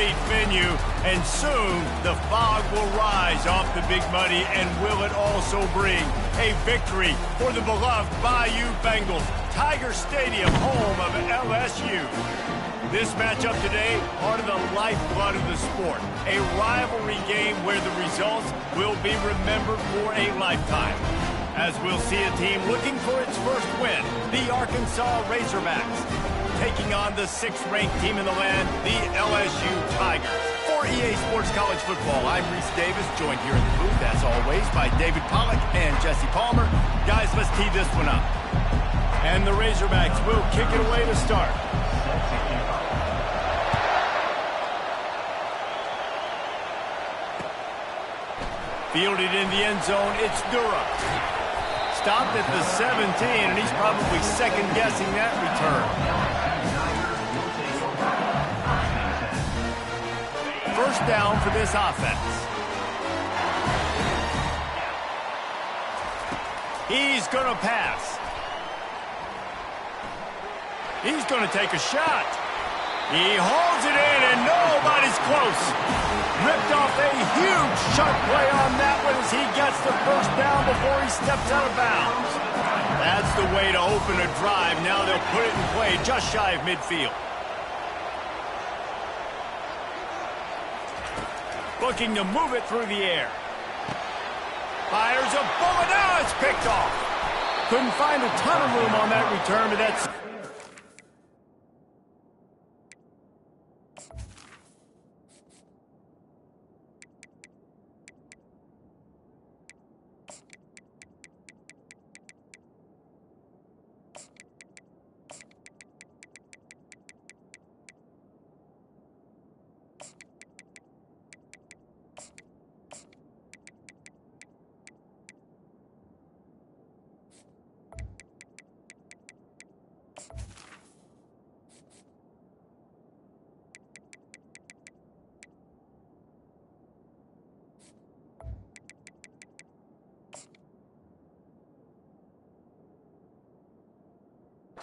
complete venue, and soon the fog will rise off the Big Muddy, and will it also bring a victory for the beloved Bayou Bengals. Tiger Stadium, home of LSU. This matchup today, part of the lifeblood of the sport. A rivalry game where the results will be remembered for a lifetime. As we'll see a team looking for its first win, the Arkansas Razorbacks, taking on the 6th-ranked team in the land, the LSU Tigers. For EA Sports College Football, I'm Reese Davis, joined here in the booth, as always, by David Pollack and Jesse Palmer. Guys, let's tee this one up. And the Razorbacks will kick it away to start. Fielded in the end zone, it's Dura. Stopped at the 17, and he's probably second-guessing that return. First down for this offense. He's going to pass. He's going to take a shot. He holds it in, and nobody's close. Ripped off a huge chunk play on that one as he gets the first down before he steps out of bounds. That's the way to open a drive. Now they'll put it in play just shy of midfield. Looking to move it through the air. Fires a bullet. Now it's picked off. Couldn't find a ton of room on that return, but that's...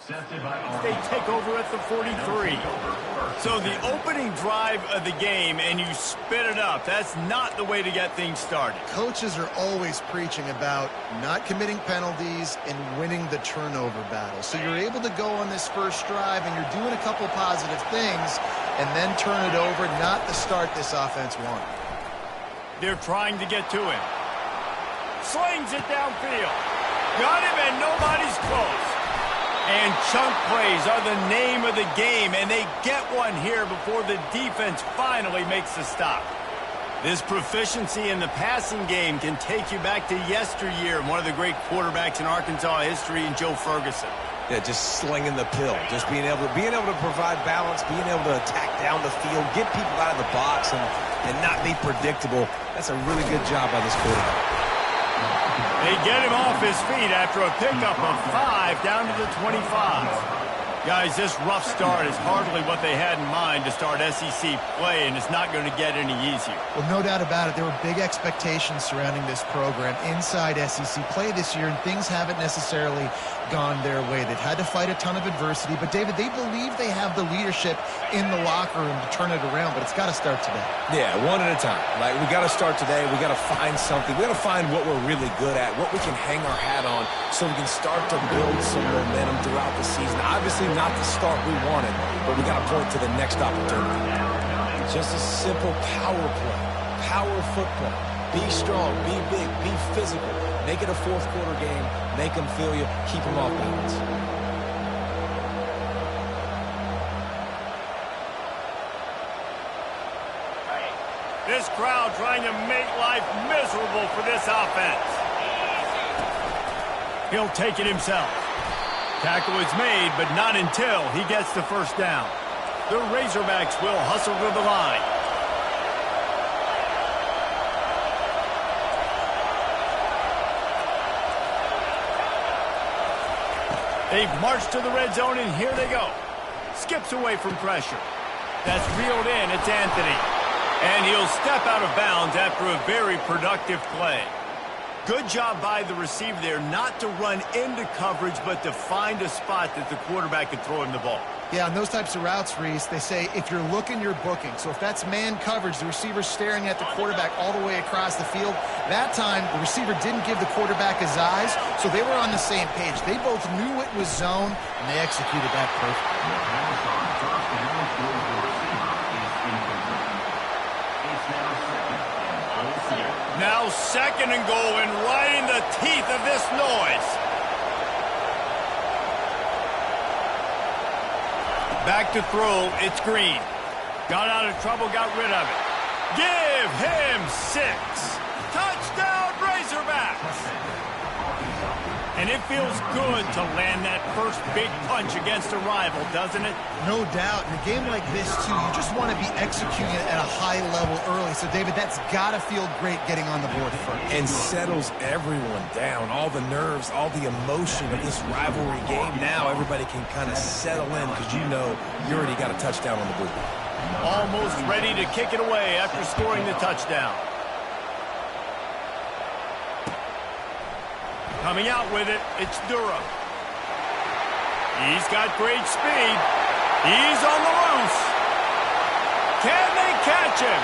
They take over at the 43. So the opening drive of the game, and you spit it up. That's not the way to get things started. Coaches are always preaching about not committing penalties and winning the turnover battle. So you're able to go on this first drive, and you're doing a couple positive things, and then turn it over, not the start this offense wanted. They're trying to get to him. Slings it downfield. Got him, and nobody's close. And chunk plays are the name of the game, and they get one here before the defense finally makes the stop. This proficiency in the passing game can take you back to yesteryear, one of the great quarterbacks in Arkansas history, in Joe Ferguson. Yeah, just slinging the pill, just being able to provide balance, being able to attack down the field, get people out of the box, and not be predictable. That's a really good job by this quarterback. They get him off his feet after a pickup of 5 down to the 25. Guys, this rough start is hardly what they had in mind to start SEC play, and it's not going to get any easier. Well, no doubt about it. There were big expectations surrounding this program inside SEC play this year, and things haven't necessarily gone their way. They've had to fight a ton of adversity, but, David, they believe they have the leadership in the locker room to turn it around, but it's got to start today. Yeah, one at a time. Like, we got to start today. We got to find something. We got to find what we're really good at, what we can hang our hat on, so we can start to build some momentum throughout the season. Obviously, not the start we wanted, but we got to point to the next opportunity. Just a simple power play, power football. Be strong, be big, be physical. Make it a fourth-quarter game. Make them feel you. Keep them off balance. This crowd trying to make life miserable for this offense. He'll take it himself. Tackle is made, but not until he gets the first down. The Razorbacks will hustle to the line. They've marched to the red zone, and here they go. Skips away from pressure. That's reeled in. It's Anthony. And he'll step out of bounds after a very productive play. Good job by the receiver there not to run into coverage, but to find a spot that the quarterback can throw him the ball. Yeah, on those types of routes, Reese, they say if you're looking, you're booking. So if that's man coverage, the receiver's staring at the quarterback all the way across the field, that time the receiver didn't give the quarterback his eyes, so they were on the same page. They both knew it was zone, and they executed that perfectly. Now 2nd and goal, and right in the teeth of this noise. Back to throw, it's Green. Got out of trouble, got rid of it. Give him 6. Touchdown, Razorbacks! And it feels good to land that first big punch against a rival, doesn't it? No doubt. In a game like this, too, you just want to be executing at a high level early. So, David, that's got to feel great getting on the board first. And settles everyone down. All the nerves, all the emotion of this rivalry game. Now everybody can kind of settle in because you know you already got a touchdown on the board. Almost ready to kick it away after scoring the touchdown. Coming out with it, it's Durham. He's got great speed. He's on the loose. Can they catch him?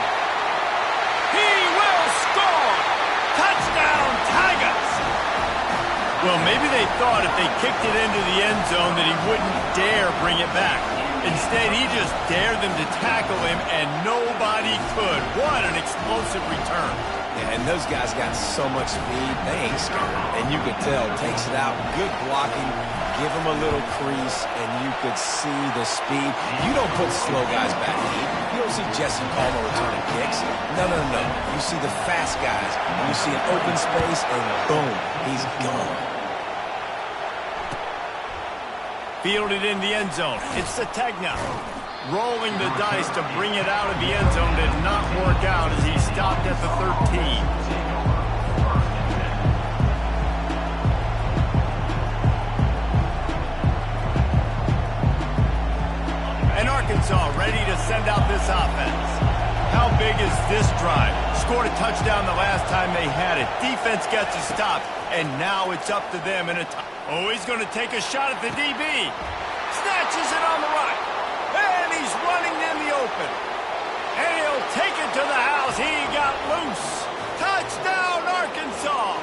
He will score! Touchdown, Tigers! Well, maybe they thought if they kicked it into the end zone that he wouldn't dare bring it back. Instead, he just dared them to tackle him, and nobody could. What an explosive return. Yeah, and those guys got so much speed, they ain't scared. And you could tell, takes it out, good blocking, give him a little crease, and you could see the speed. You don't put slow guys back deep. You don't see Jesse Palmer returning kicks. No. You see the fast guys, and you see an open space, and boom, he's gone. Fielded in the end zone. It's Sategna. Rolling the dice to bring it out of the end zone did not work out as he stopped at the 13. And Arkansas ready to send out this offense. How big is this drive? Scored a touchdown the last time they had it. Defense gets a stop, and now it's up to them in a time. Oh, he's going to take a shot at the DB. Snatches it on the right. And he's running in the open. And he'll take it to the house. He got loose. Touchdown, Arkansas.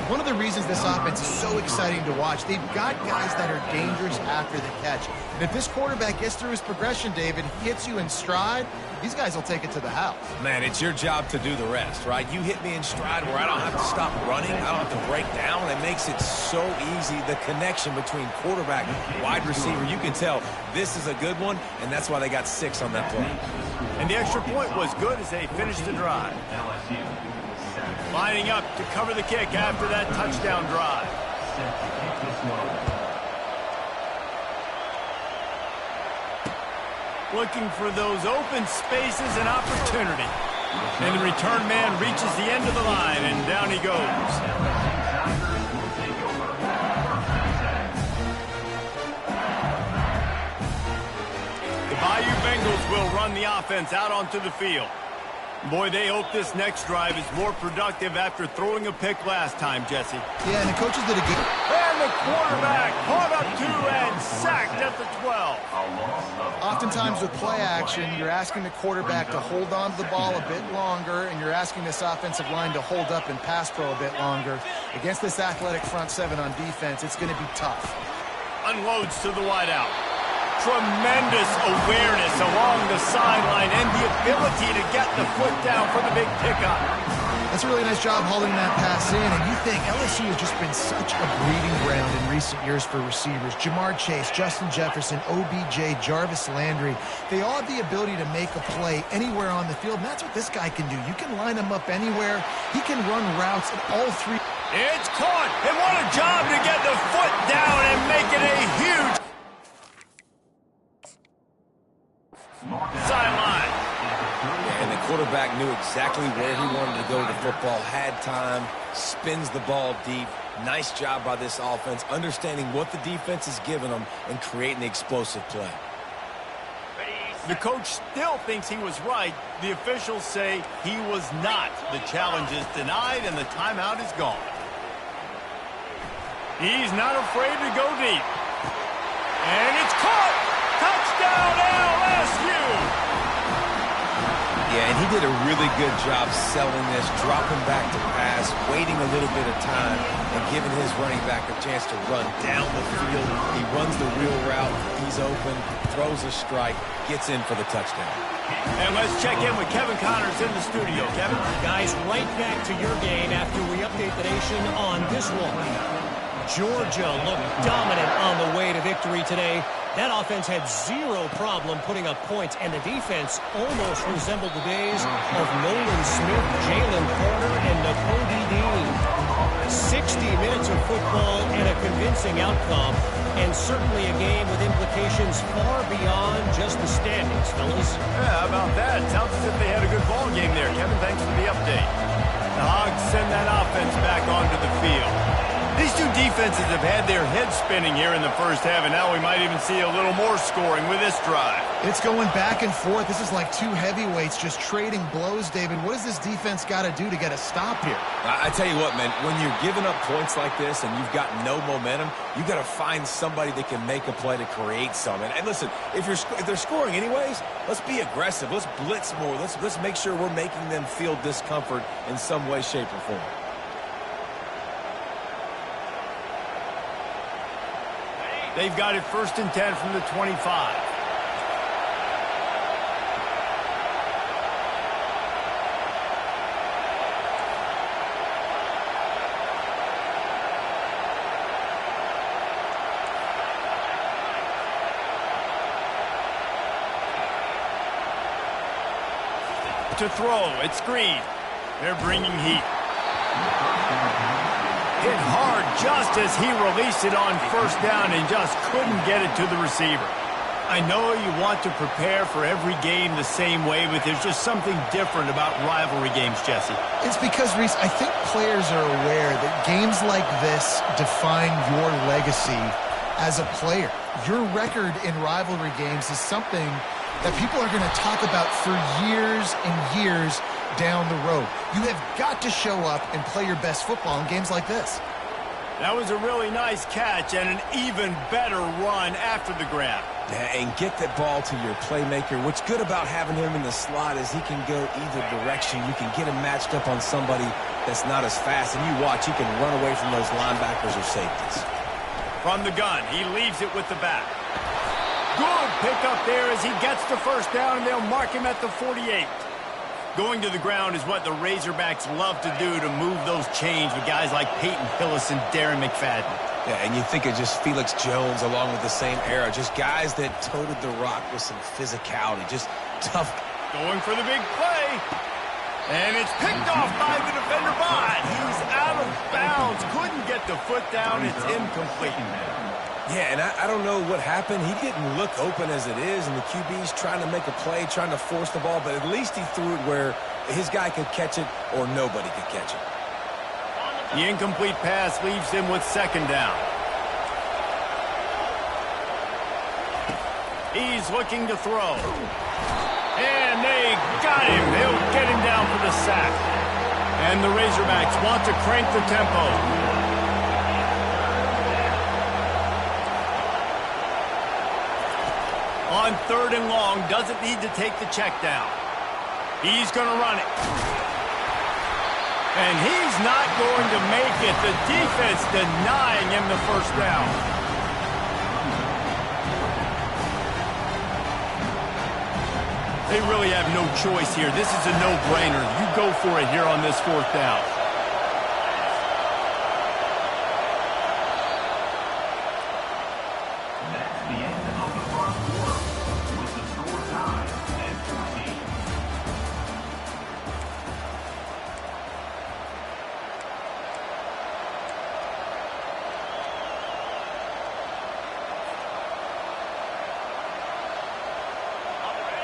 One of the reasons this offense is so exciting to watch, they've got guys that are dangerous after the catch. And if this quarterback gets through his progression, David, hits you in stride, these guys will take it to the house. Man, it's your job to do the rest, right? You hit me in stride where I don't have to stop running. I don't have to break down. It makes it so easy. The connection between quarterback and wide receiver, you can tell this is a good one, and that's why they got 6 on that play. And the extra point was good as they finished the drive. Lining up to cover the kick after that touchdown drive. Looking for those open spaces and opportunity. And the return man reaches the end of the line, and down he goes. The Bayou Bengals will run the offense out onto the field. Boy, they hope this next drive is more productive after throwing a pick last time, Jesse. Yeah, and the coaches did a good... And the quarterback caught up to and sacked at the 12. Oftentimes with play action, you're asking the quarterback to hold on to the ball a bit longer, and you're asking this offensive line to hold up and pass pro a bit longer. Against this athletic front 7 on defense, it's going to be tough. Unloads to the wideout. Tremendous awareness along the sideline and the ability to get the foot down for the big pickup. That's a really nice job holding that pass in, and you think LSU has just been such a breeding ground in recent years for receivers. Jamar Chase, Justin Jefferson, OBJ, Jarvis Landry, they all have the ability to make a play anywhere on the field, and that's what this guy can do. You can line him up anywhere. He can run routes at all 3. It's caught, and what a job to get the foot down and make it a huge sideline. And the quarterback knew exactly where he wanted to go with the football, had time, spins the ball deep. Nice job by this offense, understanding what the defense is giving them and creating the explosive play. The coach still thinks he was right. The officials say he was not. The challenge is denied and the timeout is gone. He's not afraid to go deep. And it's Caught! Touchdown, LSU! Yeah, and he did a really good job selling this, dropping back to pass, waiting a little bit of time, and giving his running back a chance to run down the field. He runs the wheel route. He's open, throws a strike, gets in for the touchdown. And let's check in with Kevin Connors in the studio. Kevin? Guys, right back to your game after we update the nation on this one. Georgia looked dominant on the way to victory today. That offense had zero problem putting up points, and the defense almost resembled the days of Nolan Smith, Jalen Porter, and Nakobe Dean. 60 minutes of football and a convincing outcome, and certainly a game with implications far beyond just the standings, fellas. Yeah, how about that? Sounds as if they had a good ball game there. Kevin, thanks for the update. The Hogs send that offense back onto the field. These two defenses have had their heads spinning here in the first half, and now we might even see a little more scoring with this drive. It's going back and forth. This is like two heavyweights just trading blows, David. What does this defense got to do to get a stop here? I tell you what, man, when you're giving up points like this and you've got no momentum, you got to find somebody that can make a play to create something. And listen, if they're scoring anyways, let's be aggressive. Let's blitz more. Let's make sure we're making them feel discomfort in some way, shape, or form. They've got it 1st and 10 from the 25. To throw, it's Green. They're bringing heat. Hit hard just as he released it on 1st down and just couldn't get it to the receiver. I know you want to prepare for every game the same way, but there's just something different about rivalry games, Jesse. It's because, Reese, I think players are aware that games like this define your legacy as a player. Your record in rivalry games is something that people are going to talk about for years and years down the road. You have got to show up and play your best football in games like this. That was a really nice catch and an even better run after the grab. Yeah, and get that ball to your playmaker. What's good about having him in the slot is he can go either direction. You can get him matched up on somebody that's not as fast, and you watch, he can run away from those linebackers or safeties. From the gun, he leaves it with the back. Good pickup there as he gets the 1st down, and they'll mark him at the 48. Going to the ground is what the Razorbacks love to do to move those chains with guys like Peyton Hillis and Darren McFadden. Yeah, and you think of just Felix Jones along with the same era, just guys that toted the rock with some physicality, just tough. Going for the big play. And it's picked off by the defender Bond. He's out of bounds. Couldn't get the foot down. It's incomplete. Yeah, and I don't know what happened. He didn't look open as it is, and the QB's trying to make a play, trying to force the ball, but at least he threw it where his guy could catch it or nobody could catch it. The incomplete pass leaves him with 2nd down. He's looking to throw. And they got him. They'll get him down for the sack. And the Razorbacks want to crank the tempo. On 3rd and long, doesn't need to take the check down. He's going to run it. And he's not going to make it. The defense denying him the 1st down. They really have no choice here. This is a no-brainer. You go for it here on this 4th down.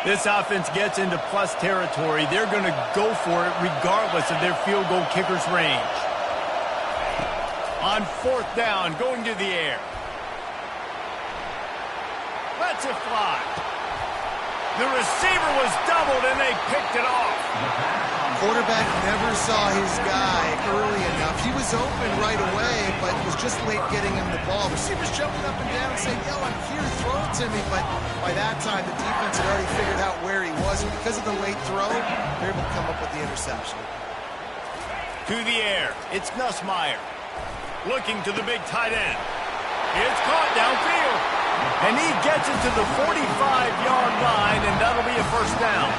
This offense gets into plus territory. They're going to go for it regardless of their field goal kicker's range. On 4th down, going to the air. Lets it fly. The receiver was doubled, and they picked it off. Quarterback never saw his guy early enough. He was open right away, but was just late getting him the ball. Receivers jumping up and down saying, yo, I'm here, throw it to me. But by that time, the defense had already figured out where he was. And because of the late throw, they're able to come up with the interception. To the air, it's Nussmeier. Looking to the big tight end. It's caught downfield. And he gets it to the 45-yard line, and that'll be a first down.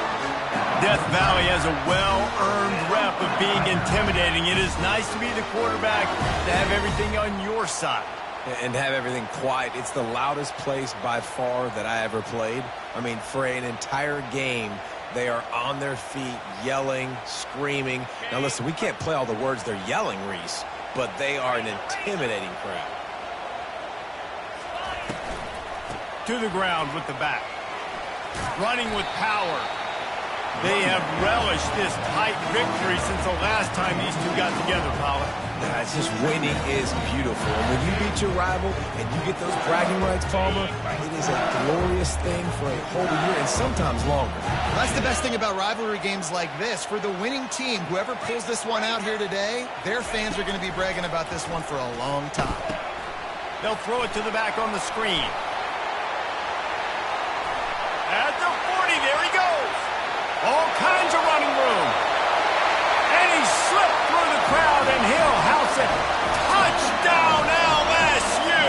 Death Valley has a well-earned rep of being intimidating. It is nice to be the quarterback, to have everything on your side. And have everything quiet. It's the loudest place by far that I ever played. I mean, for an entire game, they are on their feet, yelling, screaming. Now listen, we can't play all the words they're yelling, Reese, but they are an intimidating crowd. To the ground with the back. Running with power. They have relished this tight victory since the last time these two got together, Pollard. It's just winning is beautiful. And when you beat your rival and you get those bragging rights, Palmer, it is a glorious thing for a whole year and sometimes longer. That's the best thing about rivalry games like this. For the winning team, whoever pulls this one out here today, their fans are going to be bragging about this one for a long time. They'll throw it to the back on the screen. At the 40, there he goes. All kinds of running room. And he slipped through the crowd, and he'll house it. Touchdown, LSU!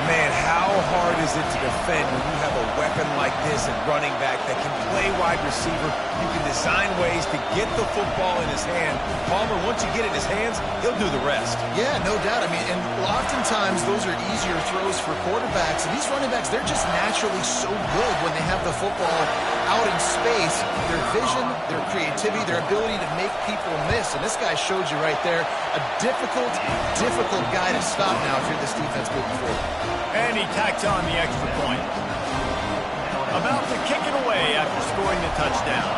Man, how hard is it to defend when you have a weapon like this at running back that can play wide receiver? You can design ways to get the football in his hand. Palmer, once you get it in his hands, he'll do the rest. Yeah, no doubt. I mean, and oftentimes those are easier throws for quarterbacks. And these running backs, they're just naturally so good when they have the football out in space. Their vision, their creativity, their ability to make people miss. And this guy showed you right there, a difficult guy to stop now if you're this defense moving forward. And he tacks on the extra point. About to kick it away after scoring the touchdown.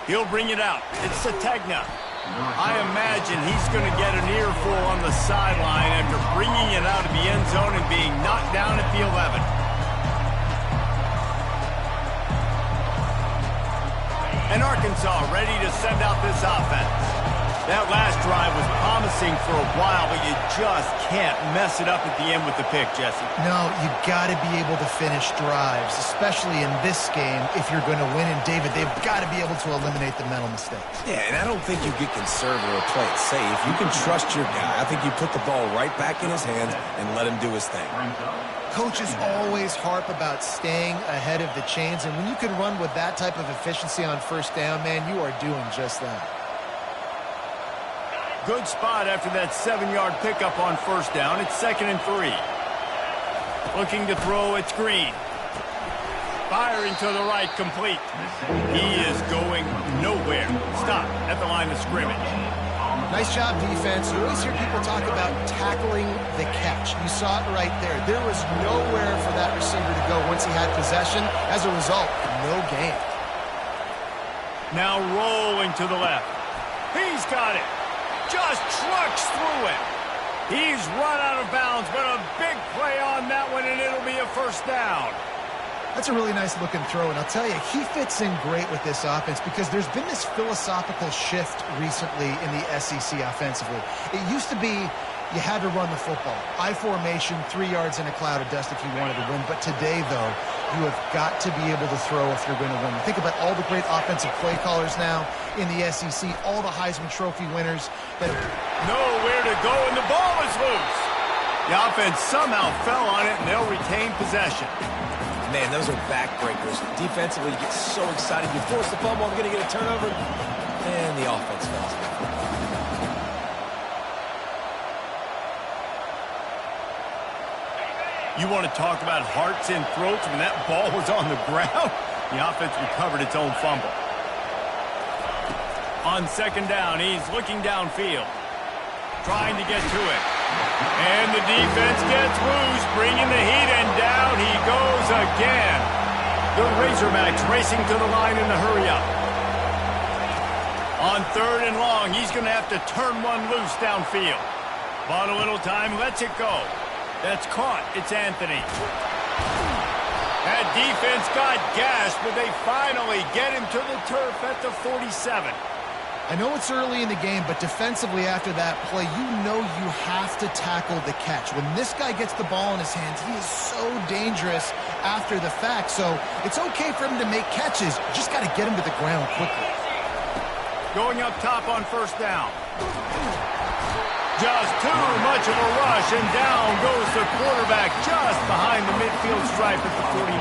He'll bring it out. It's Sategna. I imagine he's going to get an earful on the sideline after bringing it out of the end zone and being knocked down at the 11. And Arkansas ready to send out this offense. That last drive was promising for a while, but you just can't mess it up at the end with the pick, Jesse. No, you got to be able to finish drives, especially in this game if you're going to win. And, David, they've got to be able to eliminate the mental mistakes. Yeah, and I don't think you get conservative or play it safe. You can trust your guy. I think you put the ball right back in his hands and let him do his thing. Coaches always harp about staying ahead of the chains, and when you can run with that type of efficiency on first down, man, you are doing just that. Good spot after that 7-yard pickup on first down. It's 2nd and 3. Looking to throw, it's Green. Firing to the right, complete. He is going nowhere. Stop at the line of scrimmage. Nice job, defense. You always hear people talk about tackling the catch. You saw it right there. There was nowhere for that receiver to go once he had possession. As a result, no gain. Now rolling to the left. He's got it. Just trucks through it. He's run out of bounds, but a big play on that one, and it'll be a first down. That's a really nice looking throw, and I'll tell you, he fits in great with this offense because there's been this philosophical shift recently in the SEC offensively. It used to be you had to run the football. I formation, 3 yards in a cloud of dust if you wanted to win. But today, though, you have got to be able to throw if you're going to win. Think about all the great offensive play callers now in the SEC, all the Heisman Trophy winners. Nowhere to go, and the ball is loose. The offense somehow fell on it, and they'll retain possession. Man, those are backbreakers. Defensively, you get so excited. You force the fumble, I'm going to get a turnover, and the offense falls. You want to talk about hearts and throats when that ball was on the ground? The offense recovered its own fumble. On 2nd down, he's looking downfield, trying to get to it. And the defense gets loose, bringing the heat, and down he goes again. The Razorbacks racing to the line in the hurry-up. On 3rd and long, he's going to have to turn one loose downfield. Bought a little time, lets it go. That's caught. It's Anthony. That defense got gashed, but they finally get him to the turf at the 47. I know it's early in the game, but defensively after that play, you know you have to tackle the catch. When this guy gets the ball in his hands, he is so dangerous after the fact. So it's okay for him to make catches. You just got to get him to the ground quickly. Going up top on first down. Just too much of a rush, and down goes the quarterback just behind the midfield stripe at the 49.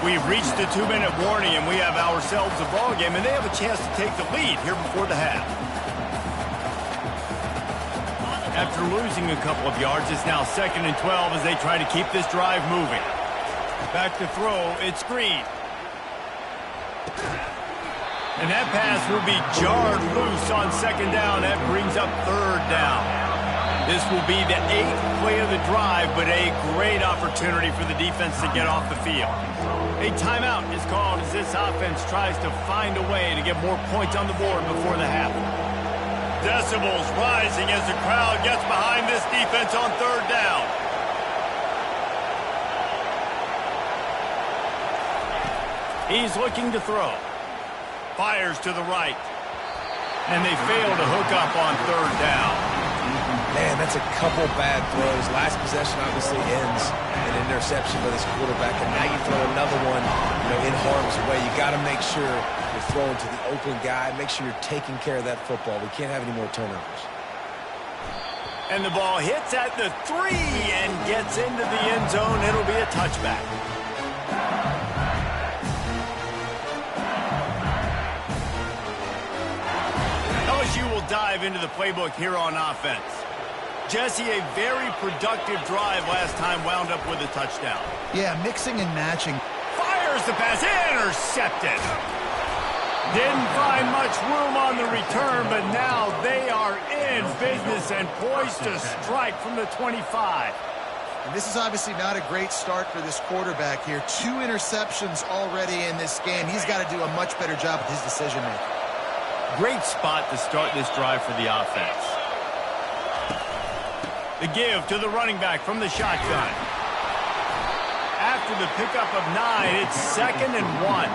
We've reached the 2-minute warning, and we have ourselves a ball game, and they have a chance to take the lead here before the half. After losing a couple of yards, it's now 2nd and 12 as they try to keep this drive moving. Back to throw, it's Green. And that pass will be jarred loose on 2nd down. That brings up 3rd down. This will be the 8th play of the drive, but a great opportunity for the defense to get off the field. A timeout is called as this offense tries to find a way to get more points on the board before the half. Decibels rising as the crowd gets behind this defense on 3rd down. He's looking to throw. Fires to the right. And they fail to hook up on 3rd down. Man, that's a couple bad throws. Last possession obviously ends an interception by this quarterback, and now you throw another one, in harm's way. You got to make sure you're throwing to the open guy. Make sure you're taking care of that football. We can't have any more turnovers. And the ball hits at the 3 and gets into the end zone. It'll be a touchback. LSU will dive into the playbook here on offense. Jesse, a very productive drive last time, wound up with a touchdown. Yeah, mixing and matching. Fires the pass, intercepted. Didn't find much room on the return, but now they are in business and poised to strike from the 25. And this is obviously not a great start for this quarterback here. 2 interceptions already in this game. He's got to do a much better job with his decision-making. Great spot to start this drive for the offense. The give to the running back from the shotgun. After the pickup of 9, it's 2nd and 1.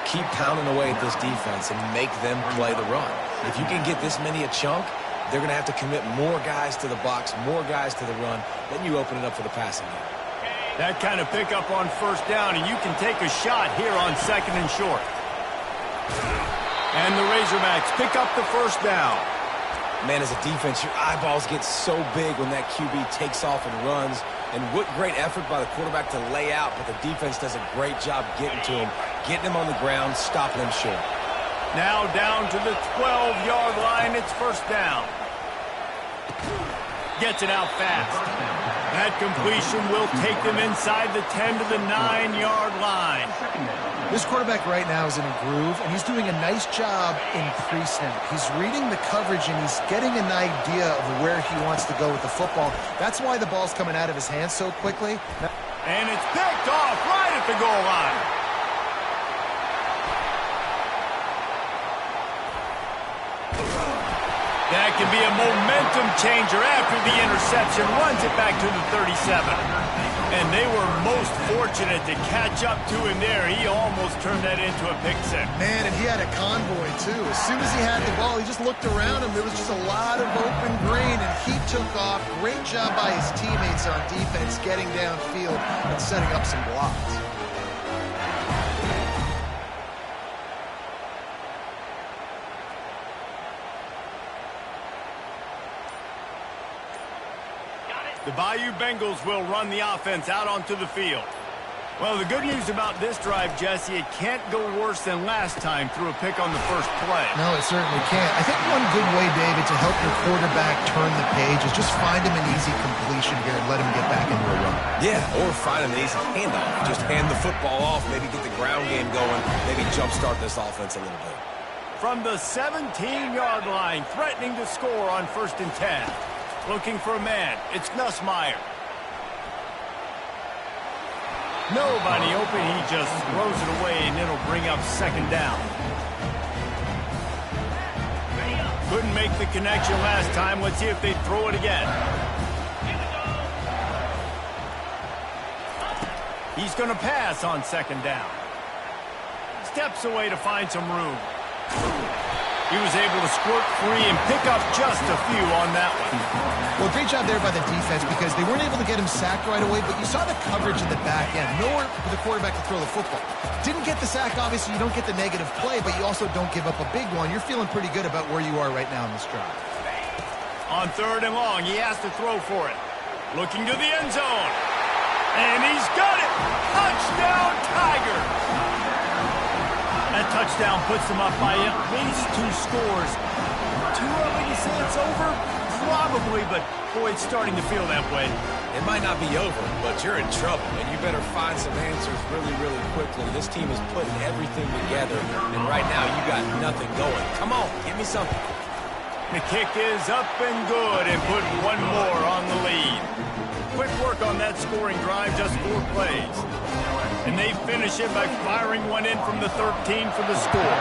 Keep pounding away at this defense and make them play the run. If you can get this many a chunk, they're going to have to commit more guys to the box, more guys to the run. Then you open it up for the passing game. That kind of pickup on 1st down, and you can take a shot here on 2nd and short. And the Razorbacks pick up the 1st down. Man, as a defense, your eyeballs get so big when that QB takes off and runs. And what great effort by the quarterback to lay out, but the defense does a great job getting to him, getting him on the ground, stopping him short. Now down to the 12-yard line, it's 1st down. Gets it out fast. That completion will take them inside the 10 to the 9-yard line. This quarterback right now is in a groove, and he's doing a nice job in pre-snap. He's reading the coverage, and he's getting an idea of where he wants to go with the football. That's why the ball's coming out of his hands so quickly. And it's picked off right at the goal line. That can be a momentum changer after the interception. Runs it back to the 37. And they were most fortunate to catch up to him there. He almost turned that into a pick six. Man, and he had a convoy, too. As soon as he had the ball, he just looked around him. There was just a lot of open green, and he took off. Great job by his teammates on defense getting downfield and setting up some blocks. The Bayou Bengals will run the offense out onto the field. Well, the good news about this drive, Jesse, it can't go worse than last time through a pick on the first play. No, it certainly can't. I think one good way, David, to help your quarterback turn the page is just find him an easy completion here and let him get back into a run. Yeah, or find an easy handoff. Just hand the football off, maybe get the ground game going, maybe jumpstart this offense a little bit. From the 17-yard line, threatening to score on 1st and 10. Looking for a man. It's Nussmeier. Nobody open. He just throws it away, and it'll bring up 2nd down. Couldn't make the connection last time. Let's see if they throw it again. He's going to pass on second down. Steps away to find some room. He was able to squirt free and pick up just a few on that one. Well, great job there by the defense because they weren't able to get him sacked right away, but you saw the coverage in the back end. Nowhere for the quarterback to throw the football. Didn't get the sack, obviously. You don't get the negative play, but you also don't give up a big one. You're feeling pretty good about where you are right now in this drive. On third and long, he has to throw for it. Looking to the end zone. And he's got it! Touchdown, Tigers! That touchdown puts them up by at least 2 scores. Too early to say it's over? Probably, but boy, it's starting to feel that way. It might not be over, but you're in trouble, and you better find some answers really, really quickly. This team is putting everything together, and right now you got nothing going. Come on, give me something. The kick is up and good and put one more on the lead. Quick work on that scoring drive, just 4 plays. And they finish it by firing one in from the 13 for the score.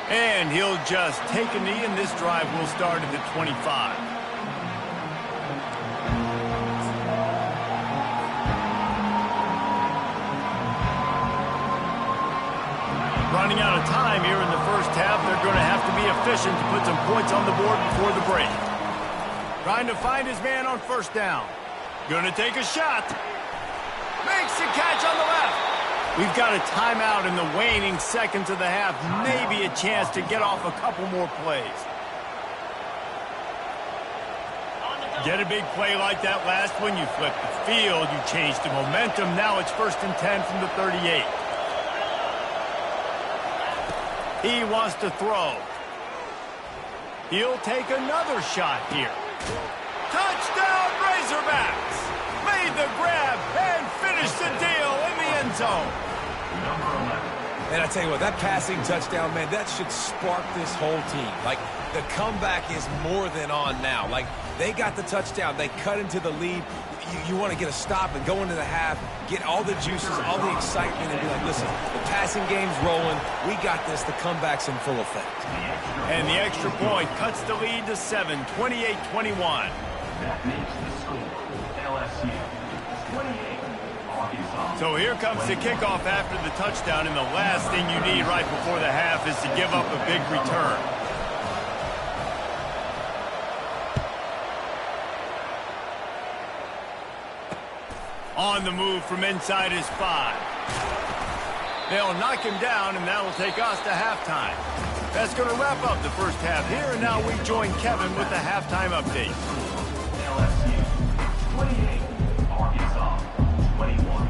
And he'll just take a knee, and this drive will start at the 25. Running out of time here in the first half. They're going to have to be efficient to put some points on the board before the break. Trying to find his man on first down. Going to take a shot. Makes the catch on the left. We've got a timeout in the waning seconds of the half. Maybe a chance to get off a couple more plays. Get a big play like that last one. You flip the field. You change the momentum. Now it's 1st and 10 from the 38. He wants to throw. He'll take another shot here. Touchdown, Razorbacks! Made the grab and finished the deal in the end zone. And I tell you what, that passing touchdown, man, that should spark this whole team. Like, the comeback is more than on now. Like, they got the touchdown. They cut into the lead. You want to get a stop and go into the half, get all the juices, all the excitement, and be like, listen, the passing game's rolling. We got this. The comeback's in full effect. And the extra point cuts the lead to 7, 28-21. That makes the score LSU 28, Arkansas. So here comes the kickoff after the touchdown, and the last thing you need right before the half is to give up a big return. On the move from inside his 5. They'll knock him down, and that'll take us to halftime. That's going to wrap up the first half here, and now we join Kevin with the halftime update. LSU 28, Arkansas 21.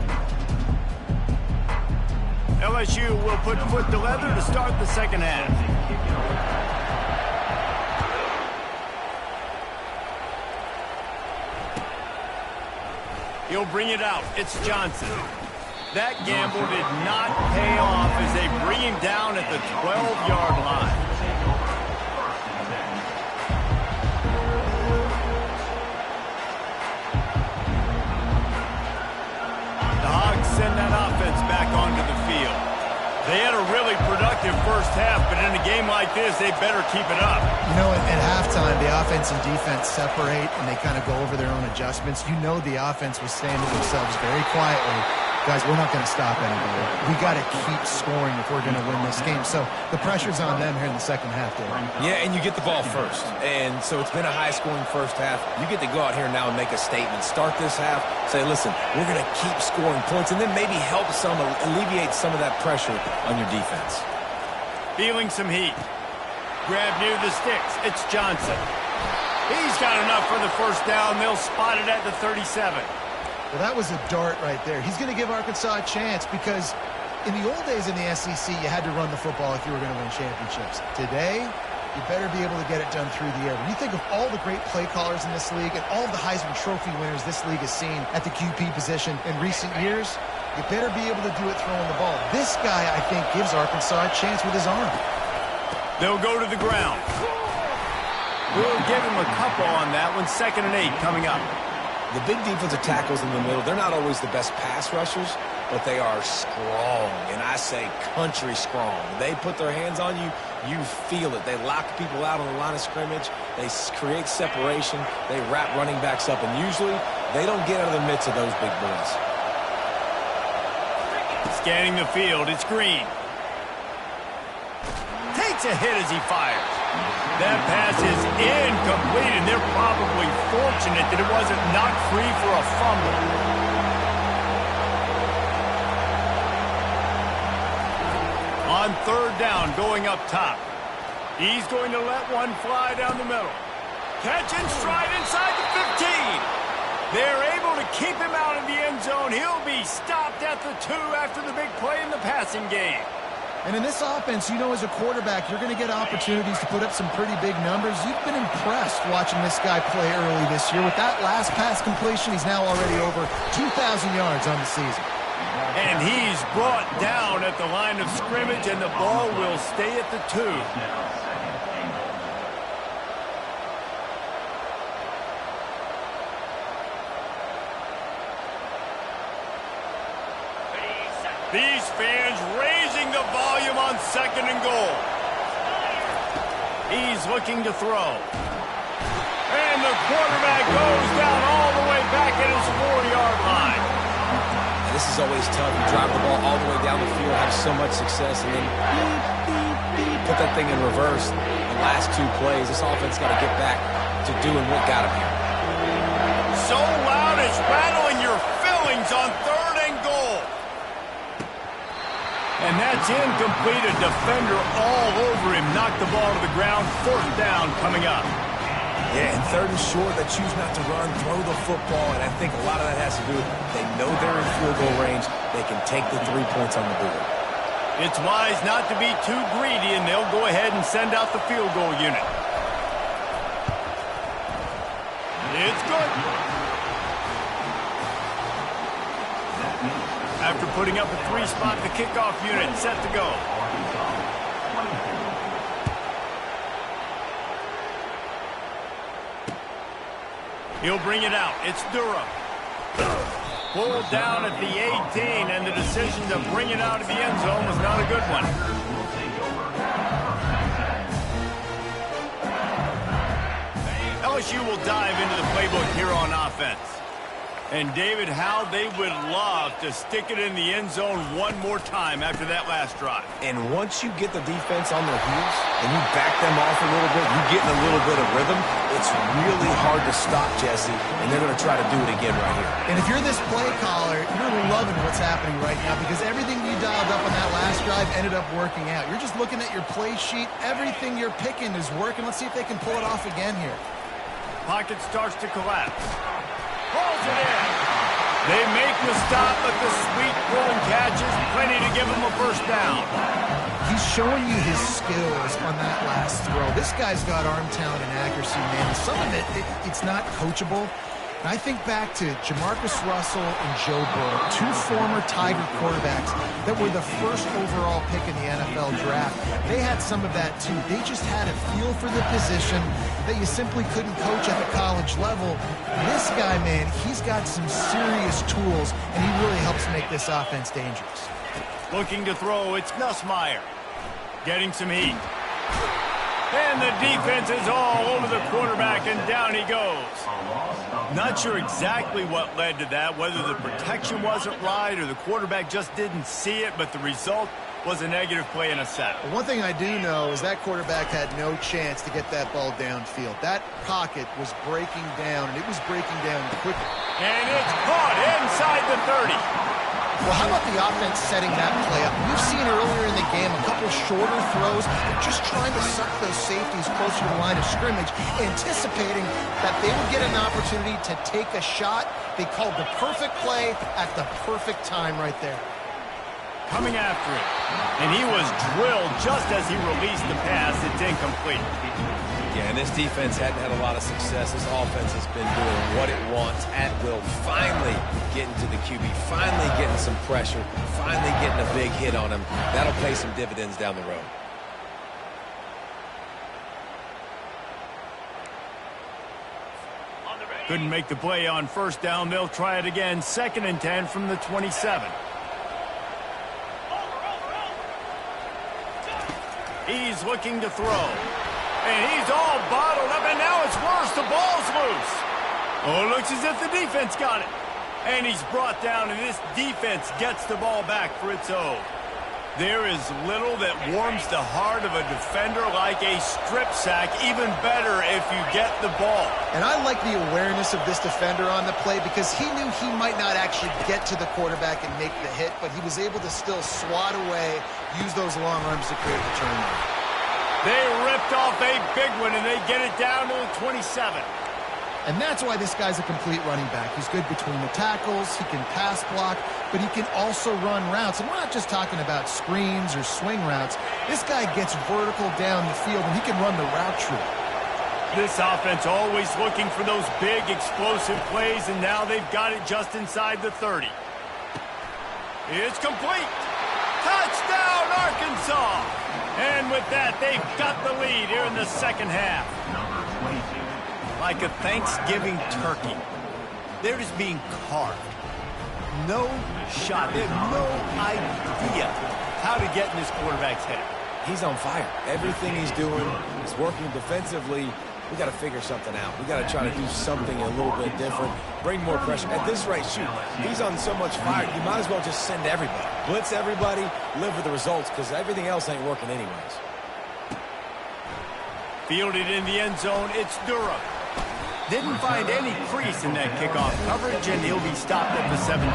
LSU will put foot to leather to start the second half. He'll bring it out. It's Johnson. That gamble did not pay off as they bring him down at the 12-yard line. The Hogs send that offense back onto the field. They had a really productive first half, but in a game like this, they better keep it up. You know, at halftime, the offense and defense separate, and they kind of go over their own adjustments. You know the offense was saying to themselves very quietly, guys, we're not going to stop anybody. We got to keep scoring if we're going to win this game. So the pressure's on them here in the second half, Dave. Yeah, and you get the ball first. And so it's been a high-scoring first half. You get to go out here now and make a statement. Start this half, say, listen, we're going to keep scoring points, and then maybe help some, alleviate some of that pressure on your defense. Feeling some heat. Grab near the sticks. It's Johnson. He's got enough for the first down. They'll spot it at the 37. Well, that was a dart right there. He's going to give Arkansas a chance because in the old days in the SEC, you had to run the football if you were going to win championships. Today, you better be able to get it done through the air. When you think of all the great play callers in this league and all of the Heisman Trophy winners this league has seen at the QB position in recent years, you better be able to do it throwing the ball. This guy, I think, gives Arkansas a chance with his arm. They'll go to the ground. We'll give him a couple on that one. 2nd and 8 coming up. The big defensive tackles in the middle, they're not always the best pass rushers, but they are strong, and I say country strong. They put their hands on you, you feel it. They lock people out on the line of scrimmage. They create separation. They wrap running backs up, and usually they don't get out of the midst of those big boys. Scanning the field, it's Green. Takes a hit as he fires. That pass is incomplete, and they're probably fortunate that it wasn't knocked free for a fumble. On third down, going up top. He's going to let one fly down the middle. Catch and stride inside the 15. They're able to keep him out of the end zone. He'll be stopped at the 2 after the big play in the passing game. And in this offense, you know, as a quarterback, you're going to get opportunities to put up some pretty big numbers. You've been impressed watching this guy play early this year. With that last pass completion, he's now already over 2,000 yards on the season. And he's brought down at the line of scrimmage, and the ball will stay at the 2. These fans raising the volume on 2nd and goal. He's looking to throw. And the quarterback goes down all the way back at his 4-yard line. And this is always tough. You drive the ball all the way down the field, have so much success, and then put that thing in reverse. The last 2 plays, this offense got to get back to doing what got him here. So loud it's rattling your fillings on 3rd and goal. And that's incomplete. A defender all over him. Knocked the ball to the ground. 4th down coming up. Yeah, and 3rd and short, they choose not to run, throw the football, and I think a lot of that has to do with they know they're in field goal range. They can take the 3 points on the board. It's wise not to be too greedy, and they'll go ahead and send out the field goal unit. It's good. After putting up a 3-spot, the kickoff unit set to go. He'll bring it out. It's Durham. Pulled down at the 18, and the decision to bring it out of the end zone was not a good one. LSU will dive into the playbook here on offense. And, David, how they would love to stick it in the end zone one more time after that last drive. And once you get the defense on their heels and you back them off a little bit, you get in a little bit of rhythm, it's really hard to stop, Jesse, and they're going to try to do it again right here. And if you're this play caller, you're loving what's happening right now because everything you dialed up on that last drive ended up working out. You're just looking at your play sheet. Everything you're picking is working. Let's see if they can pull it off again here. Pocket starts to collapse. Pulls it in. They make the stop, but the sweet pulling catch is plenty to give him a 1st down. He's showing you his skills on that last throw. This guy's got arm talent and accuracy, man. Some of it's not coachable. And I think back to Jamarcus Russell and Joe Burrow, 2 former Tiger quarterbacks that were the 1st overall pick in the NFL draft. They had some of that, too. They just had a feel for the position that you simply couldn't coach at the college level. This guy, man, he's got some serious tools, and he really helps make this offense dangerous. Looking to throw, it's Nussmeier. Getting some heat. And the defense is all over the quarterback, and down he goes. Not sure exactly what led to that, whether the protection wasn't right or the quarterback just didn't see it, but the result was a negative play and a sack. One thing I do know is that quarterback had no chance to get that ball downfield. That pocket was breaking down, and it was breaking down quickly. And it's caught inside the 30. Well, how about the offense setting that play up? We've seen earlier in the game a couple shorter throws, just trying to suck those safeties closer to the line of scrimmage, anticipating that they would get an opportunity to take a shot. They called the perfect play at the perfect time right there. Coming after it, and he was drilled just as he released the pass. It's incomplete. Yeah, and this defense hadn't had a lot of success. This offense has been doing what it wants at will. Finally getting to the QB, finally getting some pressure, finally getting a big hit on him. That'll pay some dividends down the road. Couldn't make the play on 1st down. They'll try it again. 2nd and 10 from the 27. He's looking to throw. And he's all bottled up, and now it's worse. The ball's loose. Oh, it looks as if the defense got it. And he's brought down, and this defense gets the ball back for its own. There is little that warms the heart of a defender like a strip sack. Even better if you get the ball. And I like the awareness of this defender on the play because he knew he might not actually get to the quarterback and make the hit, but he was able to still swat away, use those long arms to create the turnover. They ripped off a big one, and they get it down to the 27. And that's why this guy's a complete running back. He's good between the tackles, he can pass block, but he can also run routes. And we're not just talking about screens or swing routes. This guy gets vertical down the field, and he can run the route tree. This offense always looking for those big, explosive plays, and now they've got it just inside the 30. It's complete. Touchdown, Arkansas! And with that, they've got the lead here in the second half. Number 22. Like a Thanksgiving turkey, they're just being carved. No shot. They have no idea how to get in this quarterback's head. He's on fire. Everything he's doing is working defensively. We got to figure something out. We got to try to do something a little bit different. Bring more pressure. At this rate, shoot, he's on so much fire, you might as well just send everybody. Blitz everybody, live with the results, because everything else ain't working anyways. Fielded in the end zone, it's Durham. Didn't find any crease in that kickoff coverage, and he'll be stopped at the 17.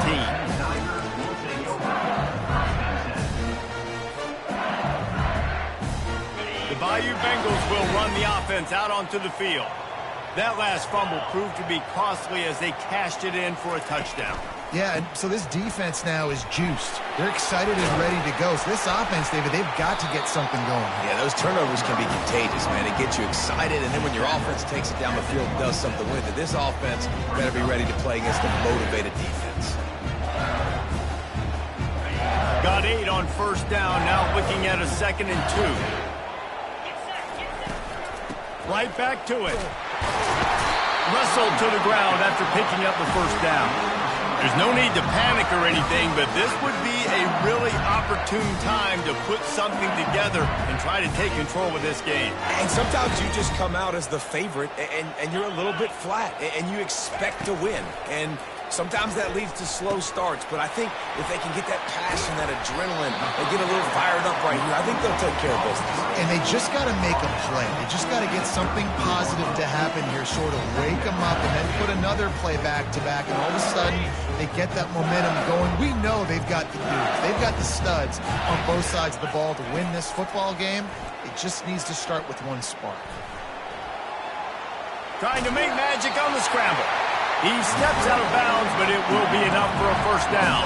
The Bayou Bengals will run the offense out onto the field. That last fumble proved to be costly as they cashed it in for a touchdown. Yeah, and so this defense now is juiced. They're excited and ready to go. So this offense, David, they've got to get something going. Yeah, those turnovers can be contagious, man. It gets you excited, and then when your offense takes it down the field and does something with it, this offense better be ready to play against a motivated defense. Got 8 on first down, now looking at a 2nd and 2. Right back to it. Wrestled to the ground after picking up the first down. There's no need to panic or anything, but this would be a really opportune time to put something together and try to take control of this game. And sometimes you just come out as the favorite, and you're a little bit flat, and you expect to win. And sometimes that leads to slow starts, but I think if they can get that passion, that adrenaline, they get a little fired up right here, I think they'll take care of business. And they just got to make a play. They just got to get something positive to happen here, sort of wake them up and then put another play back-to-back, and all of a sudden they get that momentum going. We know they've got the dudes. They've got the studs on both sides of the ball to win this football game. It just needs to start with one spark. Trying to make magic on the scramble. He steps out of bounds, but it will be enough for a first down.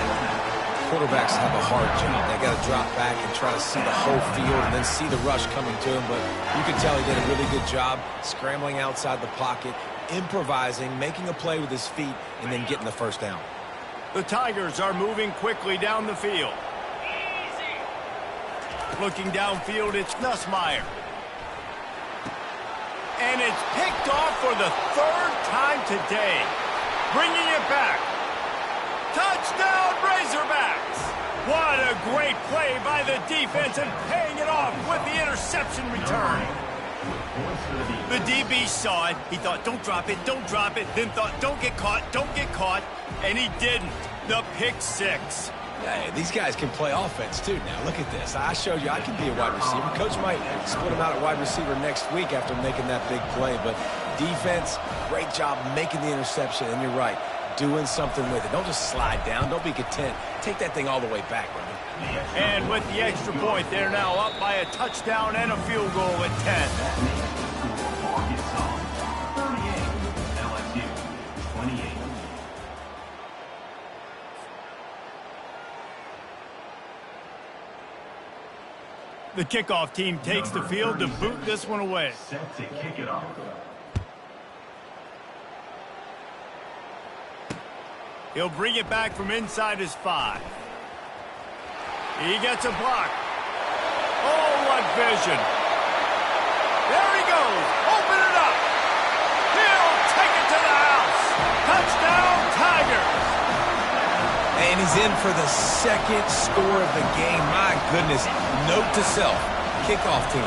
Quarterbacks have a hard job. They got to drop back and try to see the whole field and then see the rush coming to him. But you can tell he did a really good job scrambling outside the pocket, improvising, making a play with his feet, and then getting the first down. The Tigers are moving quickly down the field. Looking downfield, it's Nussmeier. And it's picked off for the 3rd time today. Bringing it back. Touchdown, Razorbacks! What a great play by the defense and paying it off with the interception return. The DB saw it. He thought, don't drop it, then thought, don't get caught, and he didn't. The pick 6. Hey, these guys can play offense, too. Now, look at this. I showed you I can be a wide receiver. Coach might split him out at wide receiver next week after making that big play. But defense, great job making the interception. And you're right, doing something with it. Don't just slide down. Don't be content. Take that thing all the way back, brother. And with the extra point, they're now up by a touchdown and a field goal at 10. Arkansas 38, LSU 28. The kickoff team takes the field to boot this one away. Set to kick it off. He'll bring it back from inside his 5. He gets a block. Oh, what vision. There he goes. Open it up. He'll take it to the house. Touchdown, Tigers. And he's in for the 2nd score of the game. My goodness. Note to self, kickoff team.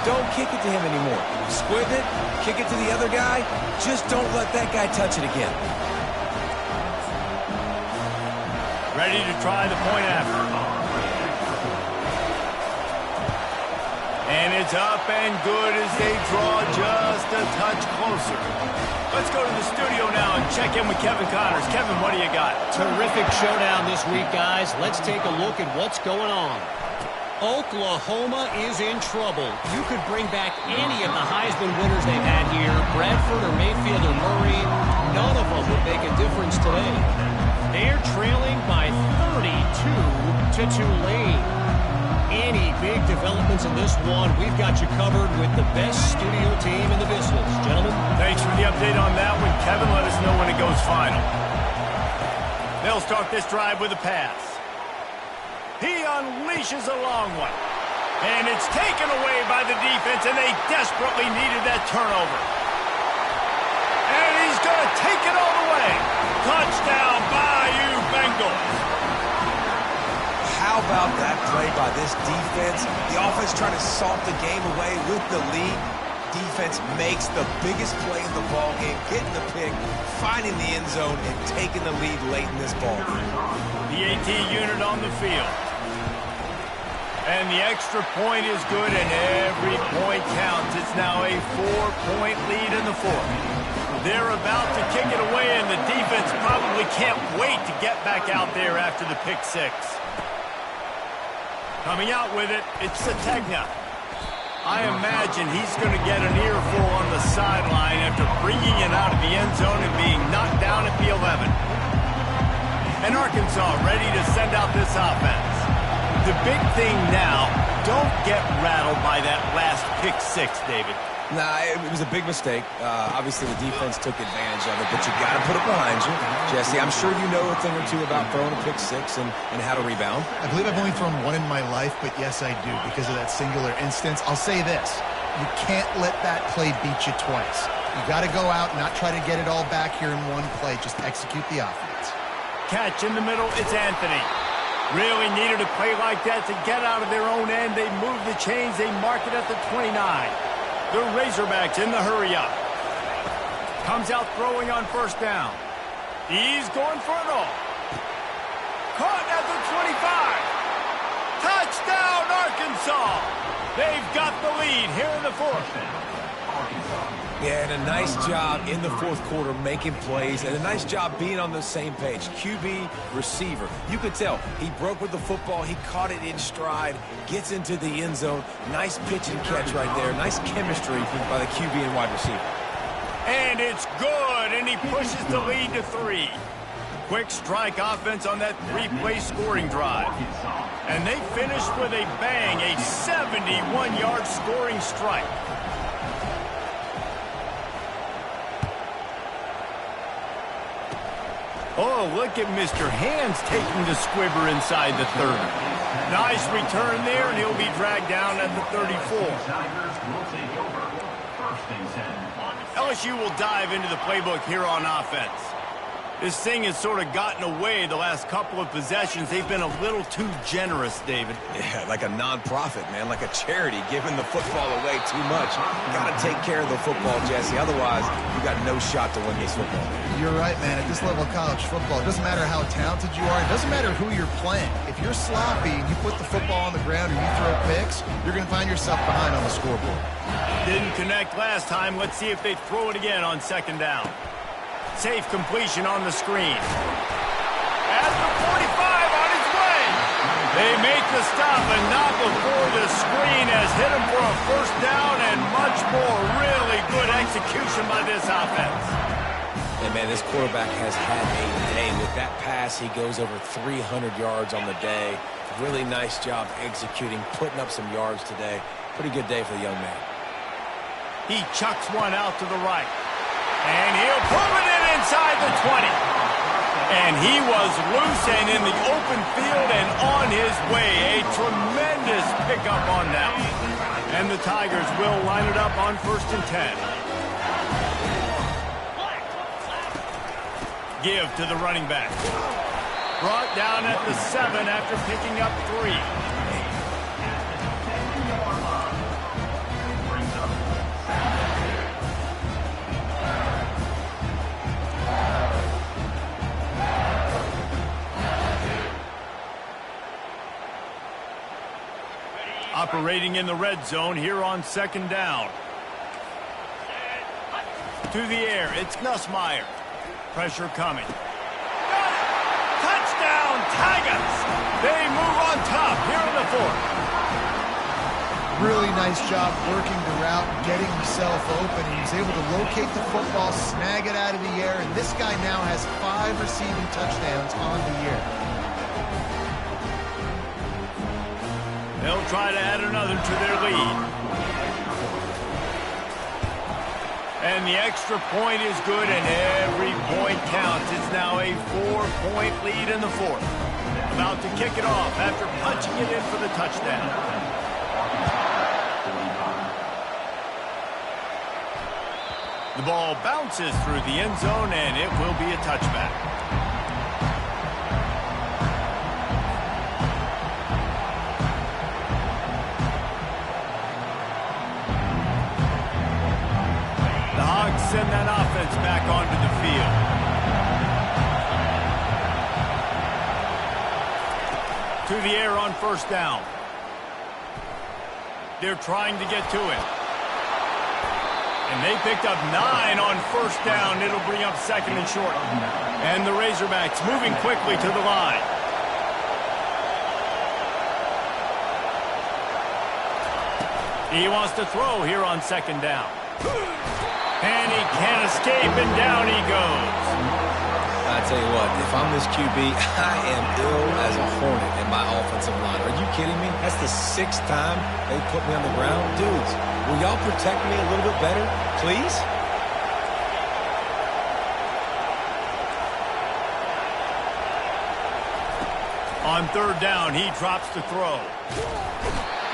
Don't kick it to him anymore. Squib it, kick it to the other guy. Just don't let that guy touch it again. Ready to try the point after. And it's up and good as they draw just a touch closer. Let's go to the studio now and check in with Kevin Connors. Kevin, what do you got? Terrific showdown this week, guys. Let's take a look at what's going on. Oklahoma is in trouble. You could bring back any of the Heisman winners they've had here, Bradford or Mayfield or Murray. None of them would make a difference today. They're trailing by 32 to Tulane. Any big developments in this one, we've got you covered with the best studio team in the business. Gentlemen. Thanks for the update on that one, Kevin. Let us know when it goes final. They'll start this drive with a pass. He unleashes a long one. And it's taken away by the defense, and they desperately needed that turnover. And he's going to take it all the way. Touchdown, Bayou Bengals. How about that play by this defense? The offense trying to salt the game away with the lead. Defense makes the biggest play in the ball game, getting the pick, finding the end zone, and taking the lead late in this ball game. The AT unit on the field. And the extra point is good, and every point counts. It's now a 4-point lead in the fourth. They're about to kick it away, and the defense probably can't wait to get back out there after the pick six. Coming out with it, it's Sategna. I imagine he's going to get an earful on the sideline after bringing it out of the end zone and being knocked down at the 11. And Arkansas ready to send out this offense. The big thing now, don't get rattled by that last pick six, David. Nah, it was a big mistake. Obviously, the defense took advantage of it, but you got to put it behind you. Jesse, I'm sure you know a thing or two about throwing a pick six and how to rebound. I believe I've only thrown one in my life, but yes, I do because of that singular instance. I'll say this. You can't let that play beat you twice. You got to go out and not try to get it all back here in one play. Just execute the offense. Catch in the middle, it's Anthony. Really needed a play like that to get out of their own end. They move the chains. They mark it at the 29. The Razorbacks in the hurry-up. Comes out throwing on first down. He's going for it all. Caught at the 25. Touchdown, Arkansas. They've got the lead here in the fourth. Yeah, and a nice job in the fourth quarter making plays, and a nice job being on the same page. QB, receiver. You could tell he broke with the football. He caught it in stride, gets into the end zone. Nice pitch and catch right there. Nice chemistry by the QB and wide receiver. And it's good, and he pushes the lead to 3. Quick strike offense on that 3-play scoring drive. And they finished with a bang, a 71-yard scoring strike. Oh, look at Mr. Hands taking the squibber inside the 30. Nice return there, and he'll be dragged down at the 34. LSU will dive into the playbook here on offense. This thing has sort of gotten away the last couple of possessions. They've been a little too generous, David. Yeah, like a non-profit, man, like a charity, giving the football away too much. Got to take care of the football, Jesse. Otherwise, you got no shot to win this football. You're right, man. At this level of college football, it doesn't matter how talented you are. It doesn't matter who you're playing. If you're sloppy and you put the football on the ground or you throw picks, you're going to find yourself behind on the scoreboard. Didn't connect last time. Let's see if they throw it again on second down. Safe completion on the screen. At the 45 on its way. They make the stop, and not before the screen has hit him for a first down and much more. Really good execution by this offense. And, man, this quarterback has had a day. With that pass, he goes over 300 yards on the day. Really nice job executing, putting up some yards today. Pretty good day for the young man. He chucks one out to the right. And he'll pull it in inside the 20. And he was loose and in the open field and on his way. A tremendous pickup on that. And the Tigers will line it up on 1st and 10. Give to the running back. Brought down at the 7 after picking up 3. Operating in the red zone here on second down. To the air, it's Nussmeier. Pressure coming. Touchdown, Tigers! They move on top here in the fourth. Really nice job working the route, getting himself open. He was able to locate the football, snag it out of the air, and this guy now has 5 receiving touchdowns on the year. They'll try to add another to their lead. And the extra point is good, and every point counts. It's now a 4-point lead in the fourth. About to kick it off after punching it in for the touchdown. The ball bounces through the end zone, and it will be a touchback. The Hogs send that offense back onto the field. To the air on first down. They're trying to get to it. And they picked up 9 on first down. It'll bring up second and short. And the Razorbacks moving quickly to the line. He wants to throw here on second down. And he can't escape, and down he goes. I tell you what, if I'm this QB, I am ill as a hornet in my offensive line. Are you kidding me? That's the 6th time they put me on the ground. Dudes, will y'all protect me a little bit better, please? On third down, he drops to throw.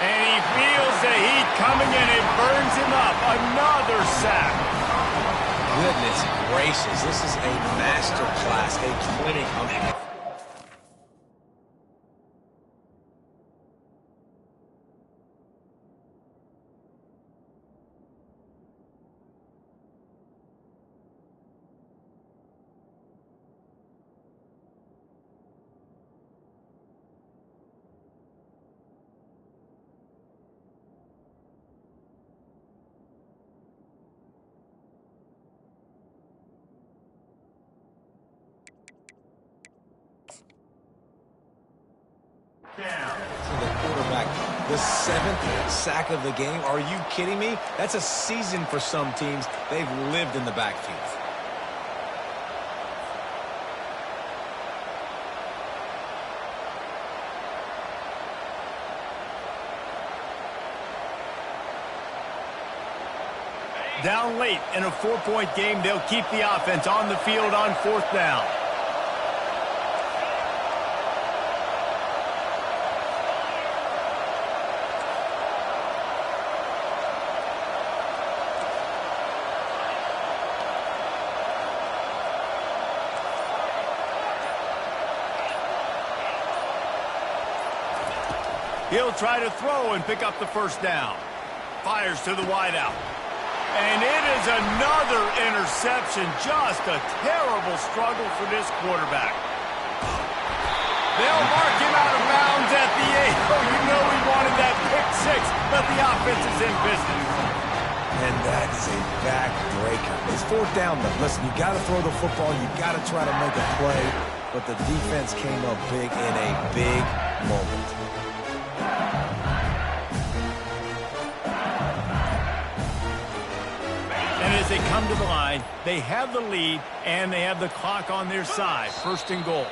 And he feels the heat coming in. It burns him up. Another sack. Goodness gracious, this is a master class, a clinic on the quarterback. The 7th sack of the game. Are you kidding me? That's a season for some teams. They've lived in the backfield. Down late in a 4-point game, they'll keep the offense on the field on fourth down. He'll try to throw and pick up the first down. Fires to the wideout. And it is another interception. Just a terrible struggle for this quarterback. They'll mark him out of bounds at the 8. Oh, you know he wanted that pick 6, but the offense is in business. And that is a backbreaker. It's fourth down, though. Listen, you got to throw the football. You got to try to make a play. But the defense came up big in a big moment. And as they come to the line, they have the lead and they have the clock on their side. First and goal.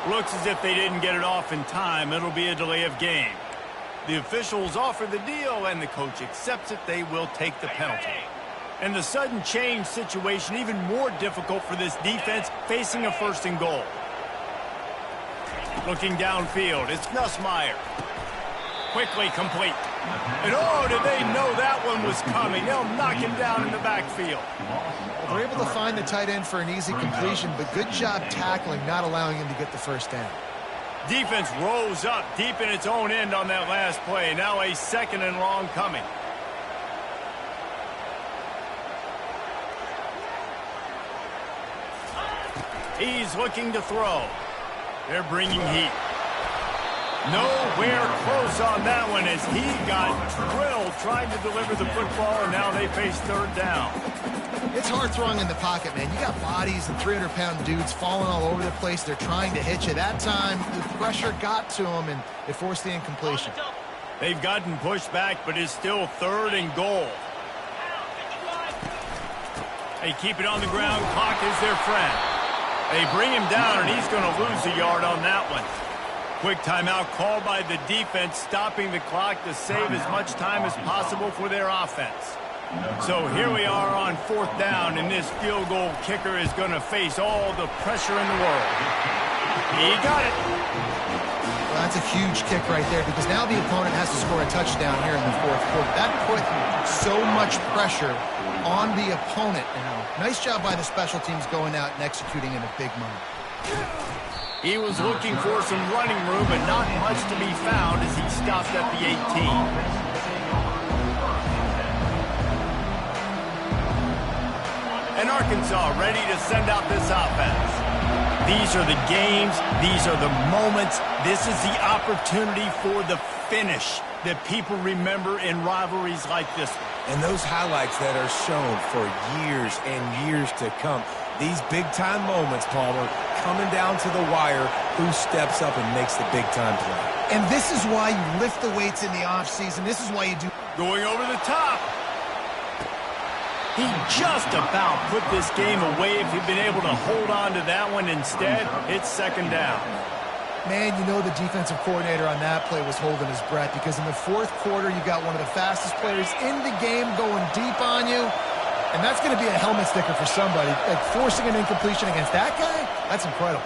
Looks as if they didn't get it off in time. It'll be a delay of game. The officials offer the deal and the coach accepts it. They will take the penalty. And the sudden change situation even more difficult for this defense facing a first and goal. Looking downfield, it's Nussmeier. Quickly complete. And oh, did they know that one was coming? They'll knock him down in the backfield. Well, they're able to find the tight end for an easy completion, but good job tackling, not allowing him to get the first down. Defense rose up deep in its own end on that last play. Now a second and long coming. He's looking to throw. They're bringing heat. Nowhere close on that one as he got drilled trying to deliver the football, and now they face third down. It's hard throwing in the pocket, man. You got bodies and 300-pound dudes falling all over the place. They're trying to hit you. That time, the pressure got to them, and it forced the incompletion. They've gotten pushed back, but it's still third and goal. They keep it on the ground. Clock is their friend. They bring him down, and he's going to lose a yard on that one. Quick timeout called by the defense, stopping the clock to save as much time as possible for their offense. So here we are on fourth down, and this field goal kicker is going to face all the pressure in the world. He got it. Well, that's a huge kick right there because now the opponent has to score a touchdown here in the fourth quarter. That put so much pressure on the opponent now. Nice job by the special teams going out and executing in a big moment. He was looking for some running room, but not much to be found as he stopped at the 18. And Arkansas ready to send out this offense. These are the games. These are the moments. This is the opportunity for the finish that people remember in rivalries like this one. And those highlights that are shown for years and years to come. These big-time moments, Palmer, coming down to the wire, who steps up and makes the big-time play. And this is why you lift the weights in the offseason. This is why you do. Going over the top. He just about put this game away if he'd been able to hold on to that one. Instead, it's second down. Man, you know the defensive coordinator on that play was holding his breath because in the fourth quarter, you got one of the fastest players in the game going deep on you. And that's going to be a helmet sticker for somebody. Like forcing an incompletion against that guy, that's incredible.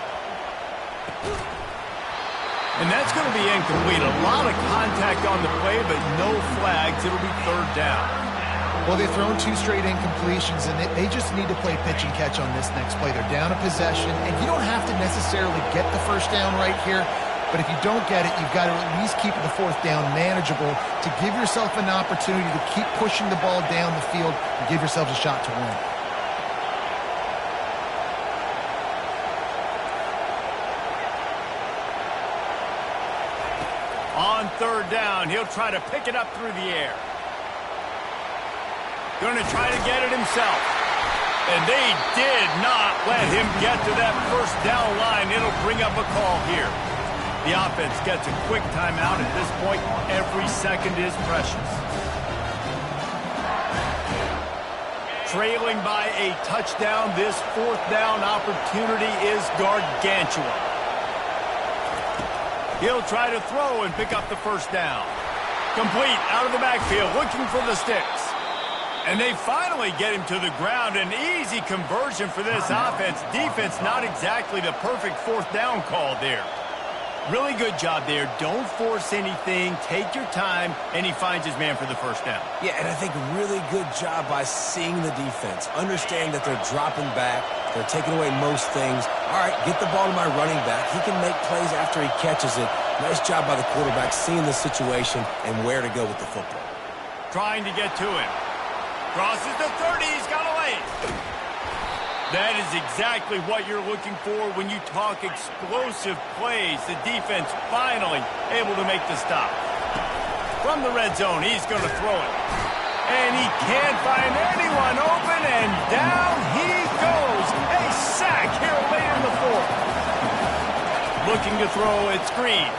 And that's going to be incomplete. A lot of contact on the play, but no flags. It'll be third down. Well, they've thrown two straight incompletions, and they just need to play pitch and catch on this next play. They're down a possession, and you don't have to necessarily get the first down right here, but if you don't get it, you've got to at least keep the fourth down manageable to give yourself an opportunity to keep pushing the ball down the field and give yourselves a shot to win. On third down, he'll try to pick it up through the air. Going to try to get it himself. And they did not let him get to that first down line. It'll bring up a call here. The offense gets a quick timeout. At this point, every second is precious. Trailing by a touchdown, this fourth down opportunity is gargantuan. He'll try to throw and pick up the first down. Complete out of the backfield, looking for the sticks. And they finally get him to the ground. An easy conversion for this offense. Defense, not exactly the perfect fourth down call there. Really good job there. Don't force anything. Take your time. And he finds his man for the first down. Yeah, and I think really good job by seeing the defense. Understand that they're dropping back. They're taking away most things. All right, get the ball to my running back. He can make plays after he catches it. Nice job by the quarterback seeing the situation and where to go with the football. Trying to get to him. Crosses the 30. He's got a lane. That is exactly what you're looking for when you talk explosive plays. The defense finally able to make the stop. From the red zone, he's going to throw it. And he can't find anyone open, and down he goes. A sack here late in the fourth. Looking to throw it screen.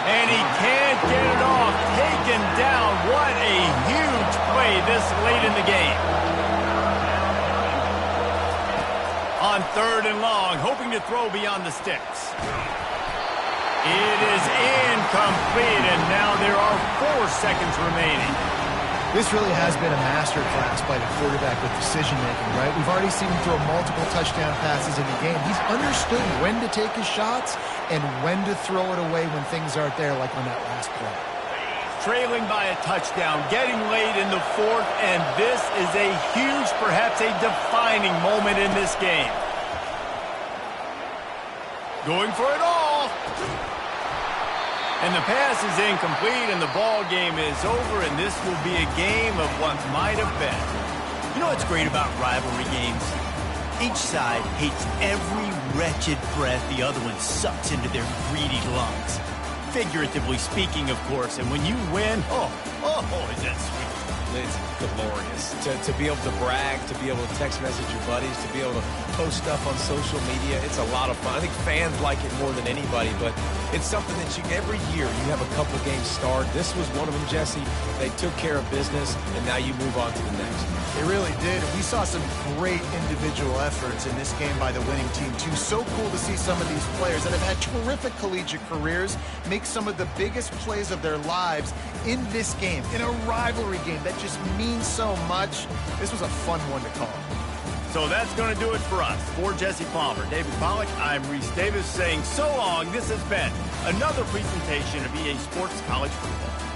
And he can't get it off. Taken down. What a huge play this late in the game. On third and long, hoping to throw beyond the sticks. It is incomplete, and now there are 4 seconds remaining. This really has been a masterclass by the quarterback with decision-making, right? We've already seen him throw multiple touchdown passes in the game. He's understood when to take his shots and when to throw it away when things aren't there, like on that last play. Trailing by a touchdown, getting late in the fourth, and this is a huge, perhaps a defining moment in this game. Going for it all. And the pass is incomplete, and the ball game is over, and this will be a game of what might have been. You know what's great about rivalry games? Each side hates every wretched breath the other one sucks into their greedy lungs. Figuratively speaking, of course, and when you win, oh, is that sweet. It's glorious to be able to brag, to be able to text message your buddies, to be able to post stuff on social media. It's a lot of fun. I think fans like it more than anybody, but it's something that every year you have a couple games start. This was one of them, Jesse. They took care of business, and now you move on to the next. They really did. We saw some great individual efforts in this game by the winning team, too. So cool to see some of these players that have had terrific collegiate careers make some of the biggest plays of their lives in this game, in a rivalry game that just means so much. This was a fun one to call. So that's going to do it for us. For Jesse Palmer, David Pollack, I'm Reese Davis saying so long. This has been another presentation of EA Sports College Football.